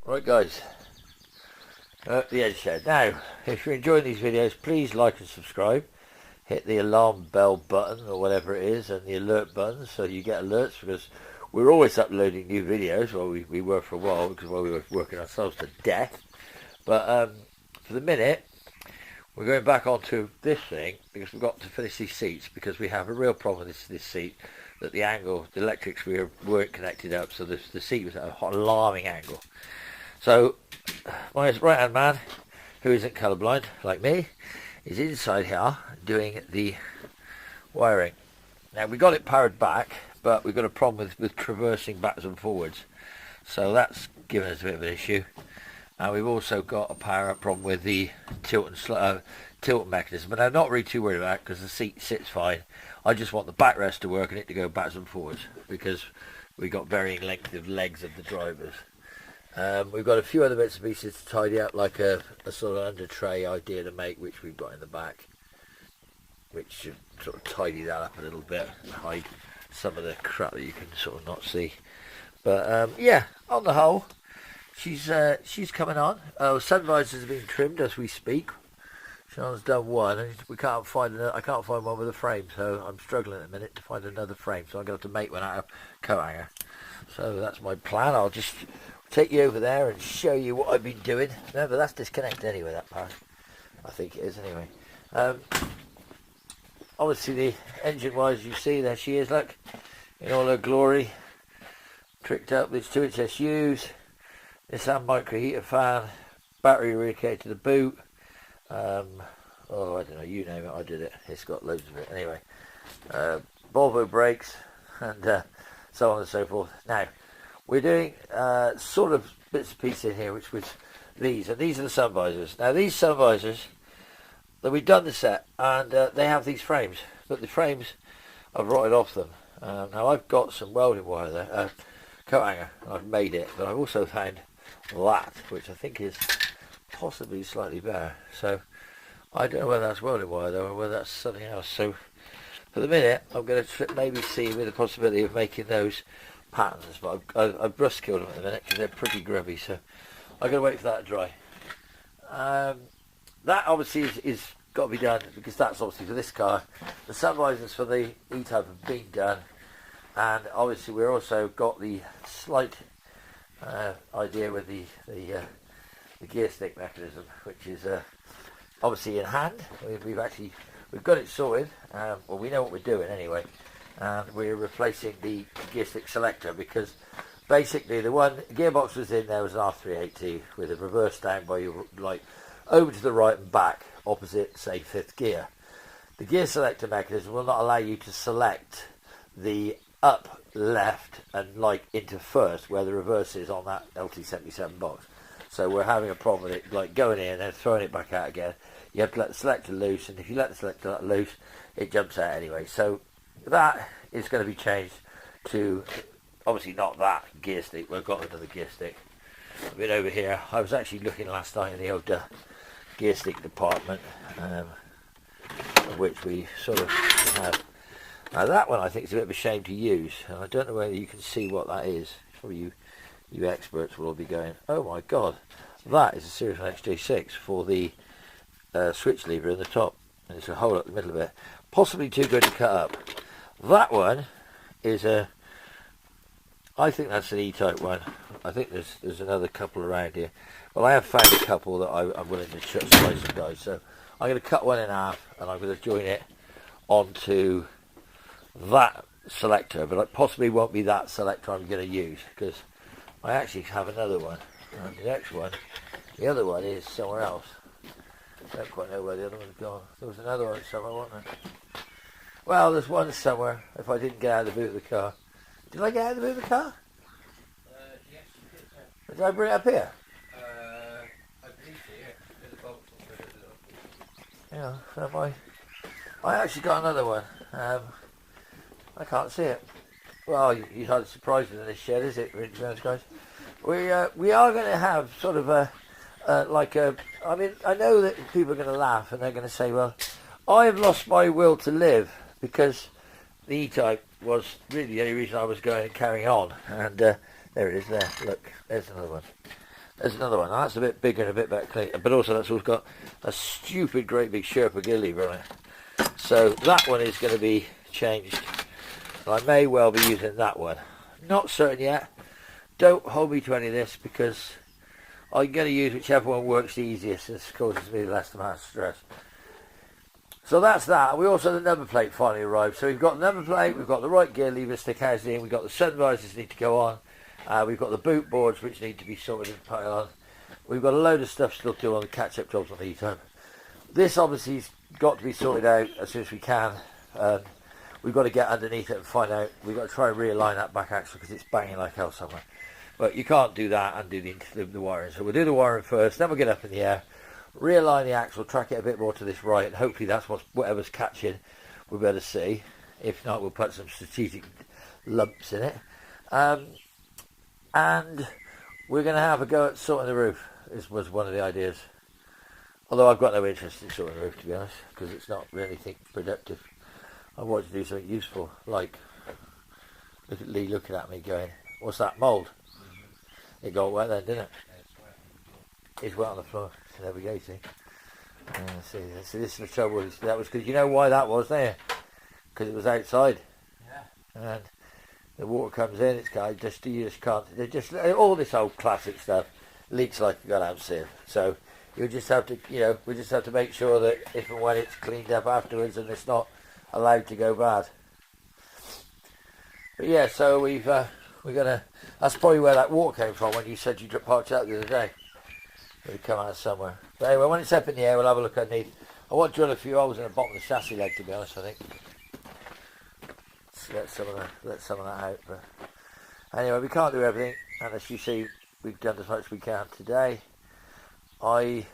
Right guys, the edge shed. Now, if you're enjoying these videos, please like and subscribe. Hit the alarm bell button or whatever it is, and the alert button, so you get alerts, because we're always uploading new videos. Well, we were for a while, because we were working ourselves to death. But for the minute, we're going back onto this thing, because we've got to finish these seats, because we have a real problem with this seat, that the angle, the electrics weren't connected up, so the seat was at an alarming angle. So my right hand man, who isn't colourblind like me, is inside here doing the wiring. Now we got it powered back, but we've got a problem with traversing backwards and forwards, so that's given us a bit of an issue. And we've also got a power up problem with the tilt mechanism, but I'm not really too worried about it because the seat sits fine. I just want the backrest to work and it to go backwards and forwards, because we've got varying length of legs of the drivers. We've got a few other bits and pieces to tidy up, like a sort of under tray idea to make, which we've got in the back, which should sort of tidy that up a little bit and hide some of the crap that you can sort of not see. But yeah, on the whole, she's coming on. Sun visors are being trimmed as we speak. Sean's done one, and we can't find another. I can't find one with a frame, so I'm struggling at the minute to find another frame. So I'm going to have to make one out of coat hanger. So that's my plan. I'll just take you over there and show you what I've been doing. Remember, that's disconnected anyway, that part. I think it is anyway. Obviously the engine wise, you see there she is, look, in all her glory, tricked up with 2-inch SUs, Nissan micro heater fan, battery relocated to the boot. Oh, I don't know, you name it, I did it. It's got loads of it anyway. Volvo brakes, and so on and so forth. Now, we're doing sort of bits and pieces in here, which was these, and these are the sun visors. Now, these sun visors, that we've done the set, and they have these frames, but the frames I've rotted off them. Now, I've got some welding wire there, coat hanger, and I've made it, but I've also found that, which I think is possibly slightly better. So I don't know whether that's welding wire though, or whether that's something else. So for the minute, I'm going to maybe see with the possibility of making those patterns, but I've rust killed them at the minute because they're pretty grubby, so I'm going to wait for that to dry. That obviously is got to be done, because that's obviously for this car. The sun visors for the E-Type have been done, and obviously we've also got the slight idea with the gear stick mechanism, which is obviously in hand. We've got it sorted. Well, we know what we're doing anyway, and we're replacing the gear stick selector, because basically the one gearbox was in there was an R380 with a reverse down by your like over to the right and back opposite, say, fifth gear. The gear selector mechanism will not allow you to select the up, left and like into first, where the reverse is on that LT77 box. So we're having a problem with it like going in and then throwing it back out again. You have to let the selector loose, and if you let the selector loose, it jumps out anyway. So that is going to be changed to obviously not that gear stick. We've got another gear stick. A bit over here. I was actually looking last night in the old gear stick department, which we sort of have. Now that one I think is a bit of a shame to use, and I don't know whether you can see what that is. Probably you experts will all be going, oh my god, that is a Series 1 XJ6 for the switch lever in the top, and there's a hole at the middle of it, possibly too good to cut up. That one is I think that's an E-Type one. I think there's another couple around here. Well, I have found a couple that I'm willing to slice and dice, so I'm going to cut one in half and I'm going to join it onto that selector, but it possibly won't be that selector I'm going to use, because I actually have another one, and the other one is somewhere else. I don't quite know where the other one's gone. There was another one somewhere, wasn't there? Well, there's one somewhere, if I didn't get out of the boot of the car. Did I get out of the boot of the car? Yes, you did, sir. Did I bring it up here? I believe so, yeah. The bolt Yeah, so I actually got another one. I can't see it. Well, you had a surprise in this shed, is it, guys? We are going to have sort of I mean, I know that people are going to laugh and they're going to say, well, I have lost my will to live, because the E-Type was really the only reason I was going and carrying on. And there it is there. Look, there's another one. There's another one. That's a bit bigger and a bit better clean, but also that's also got a stupid great big Sherpa gear lever on it. So that one is going to be changed. I may well be using that one. Not certain yet. Don't hold me to any of this because I'm going to use whichever one works the easiest and causes me the less amount of stress. So that's that. We also had the number plate finally arrived. So we've got the number plate, we've got the right gear lever stick housing, we've got the sun visors need to go on, we've got the boot boards which need to be sorted and put on. We've got a load of stuff still to do on the catch-up jobs on the E-Type. This obviously's got to be sorted out as soon as we can. We've got to get underneath it and find out. We've got to try and realign that back axle because it's banging like hell somewhere. But you can't do that and do the wiring. So we'll do the wiring first, then we'll get up in the air, realign the axle, track it a bit more to this right, and hopefully that's whatever's catching we'll be able to see. If not, we'll put some strategic lumps in it. And we're going to have a go at sorting the roof. This was one of the ideas. Although I've got no interest in sorting the roof, to be honest, because it's not really anything productive. I want to do something useful, like look at Lee looking at me going, what's that, mould? It got wet then, didn't it? It's wet on the floor. So there we go, see. See, this is the trouble. That was because you know why that was there? Because it was outside. Yeah. And the water comes in, it's got you just can't. They just all this old classic stuff leaks like you got out sieve. So you just have to, we just have to make sure that if and when it's cleaned up afterwards and it's not allowed to go bad. But yeah, so we're gonna. That's probably where that water came from when you said you parked out the other day. It would come out of somewhere. But anyway, when it's up in the air, we'll have a look underneath. I want to drill a few holes in the bottom of the chassis leg, to be honest. I think. Let's let some of that out. But anyway, we can't do everything, and as you see, we've done as much as we can today. I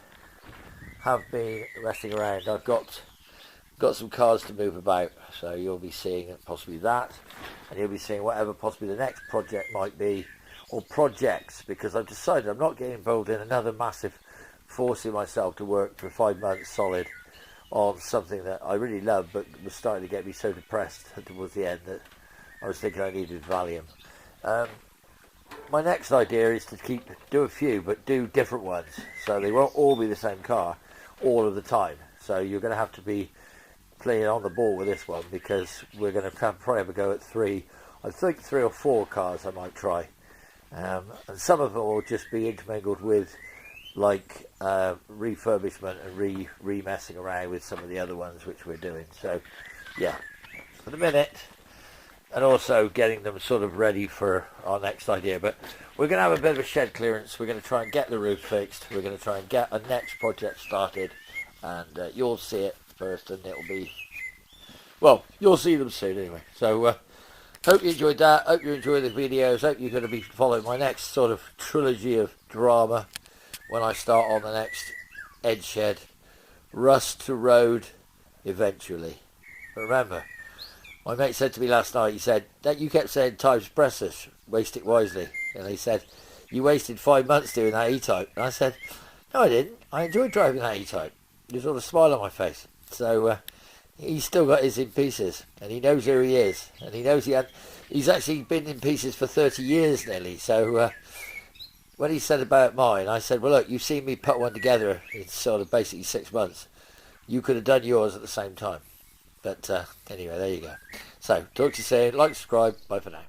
have been resting around. I've got some cars to move about, so you'll be seeing possibly that, and you'll be seeing whatever possibly the next project might be, or projects, because I've decided I'm not getting involved in another massive forcing myself to work for 5 months solid on something that I really love, but was starting to get me so depressed towards the end that I was thinking I needed Valium. My next idea is to do a few, but do different ones, so they won't all be the same car all of the time. So you're going to have to be playing on the ball with this one, because we're going to probably have a go at 3. I think 3 or 4 cars I might try, and some of them will just be intermingled with like refurbishment and re-messing around with some of the other ones which we're doing. So yeah, for the minute, and also getting them sort of ready for our next idea. But we're going to have a bit of a shed clearance. We're going to try and get the roof fixed. We're going to try and get a next project started, and you'll see it first, and it'll be, well, you'll see them soon anyway. So hope you enjoyed that. Hope you enjoy the videos. Hope you're going to be following my next sort of trilogy of drama when I start on the next Ed Shed, Rust to Road, eventually. But remember, my mate said to me last night, he said, that you kept saying time's precious, waste it wisely. And he said, you wasted 5 months doing that E-Type. And I said, no I didn't. I enjoyed driving that E-Type. There's all a smile on my face. So he's still got his in pieces, and he knows who he is, and he knows he's actually been in pieces for 30 years nearly. So when he said about mine, I said, well look, you've seen me put one together in sort of basically 6 months. You could have done yours at the same time. But anyway, there you go. So talk to you soon. Like, subscribe. Bye for now.